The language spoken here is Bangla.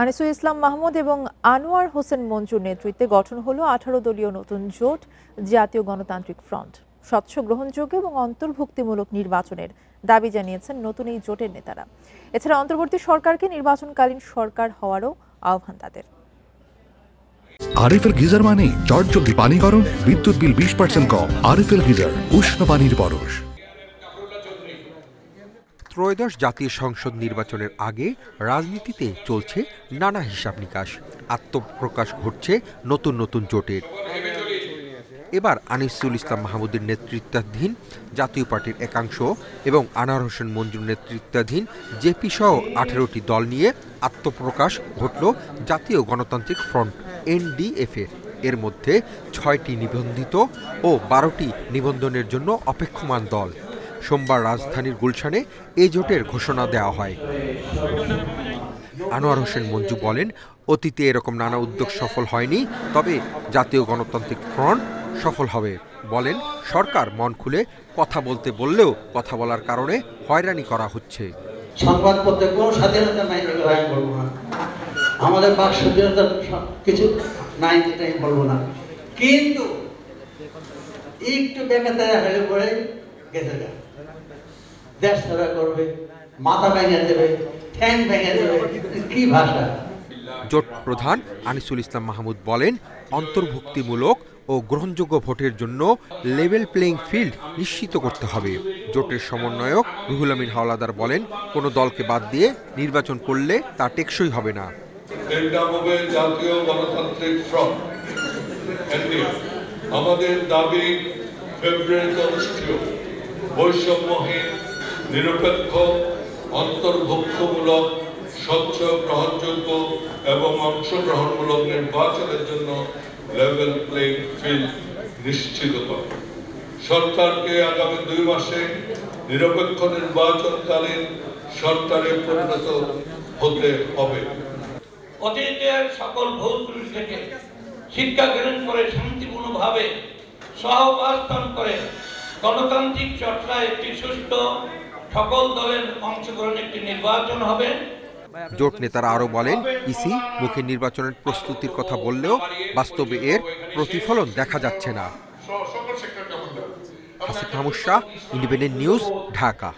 আনিসুল ইসলাম মাহমুদ এবং আনোয়ার হোসেন মঞ্জুর নেতৃত্বে গঠন হলো 18 দলীয় নতুন জোট জাতীয় গণতান্ত্রিক ফ্রন্ট। স্বচ্ছ, গ্রহণযোগ্য এবং অন্তর্ভুক্তিমূলক নির্বাচনের দাবি জানিয়েছেন নতুন এই জোটের নেতারা। এছাড়া অন্তর্বর্তী সরকারকে নির্বাচনকালীন সরকার হওয়ারও আহ্বান তাদের। আরএফএল গিজার মানে চটজলদি পানি গরম, বিদ্যুৎ বিল 20% কম। আরএফএল গিজার, উষ্ণ পানির পরশ। ত্রয়োদশ জাতীয় সংসদ নির্বাচনের আগে রাজনীতিতে চলছে নানা হিসাব নিকাশ। আত্মপ্রকাশ ঘটছে নতুন নতুন জোটের। এবার আনিসুল ইসলাম মাহমুদের নেতৃত্বাধীন জাতীয় পার্টির একাংশ এবং আনোয়ার হোসেন মঞ্জুর নেতৃত্বাধীন জেপি সহ 18টি দল নিয়ে আত্মপ্রকাশ ঘটল জাতীয় গণতান্ত্রিক ফ্রন্ট এনডিএফ-এর। এর মধ্যে 6টি নিবন্ধিত ও 12টি নিবন্ধনের জন্য অপেক্ষমান দল। সোমবার রাজধানীর গুলশানে এই জোটের ঘোষণা দেওয়া হয়। আনোয়ার হোসেন মঞ্জু বলেন, অতীতে এরকম নানা উদ্যোগ সফল হয়নি, তবে জাতীয় গণতান্ত্রিক ফ্রন্ট সফল হবে। বলেন, সরকার মন খুলে কথা বলতে বললেও কথা বলার কারণে হয়রানি করা হচ্ছে। সংবাদপত্রে কোনো স্বাধীনতা নাই, আমি বলবো না। আমাদের বাক স্বাধীনতা কিছু নাই, যেটা আমি বলবো না। কিন্তু একটু বেকাতে হলে পরে গেছে গা, দেশ ছাড়া করবে, মাথা ভেঙে দেবে, ঠ্যাং ভেঙে দেবে, কি ভাষা। জোট প্রধান আনিসুল ইসলাম মাহমুদ বলেন, অন্তর্ভুক্তিমূলক ও গ্রহণযোগ্য ভোটের জন্য লেভেল প্লেইং ফিল্ড নিশ্চিত করতে হবে। জোটের সমন্বয়ক রুহুল আমিন হাওলাদার বলেন, কোনো দলকে বাদ দিয়ে নির্বাচন করলে তা টেকসই হবে না। জাতীয় গণতান্ত্রিক ফ্রন্ট আমাদের দাবি ফেব্রুয়ারিতে অনুষ্ঠিত বৈষম্যহীন, নিরপেক্ষ, অন্তর্ভুক্তমূলক, স্বচ্ছ, গ্রহণযোগ্য এবং অংশগ্রহণমূলক নির্বাচনের জন্য লেভেল প্লেইং ফিল্ড নিশ্চিত করে। সরকারকে আগামী 2 মাসে নিরপেক্ষ নির্বাচনকালীন সরকারে পরিণত হতে হবে। অতীতের সকল ভুল ত্রুটি থেকে শিক্ষা গ্রহণ করে শান্তিপূর্ণভাবে সহাবস্থান করে গণতান্ত্রিক চর্চায় একটি সুষ্ঠু সকল দলের অংশগ্রহণ একটি নির্বাচন হবে। জোট নেতারা আরও বলেন, ইসি মুখে নির্বাচনের প্রস্তুতির কথা বললেও বাস্তবে এর প্রতিফলন দেখা যাচ্ছে না। Hasif Mahmud Shah, independent news, Dhaka.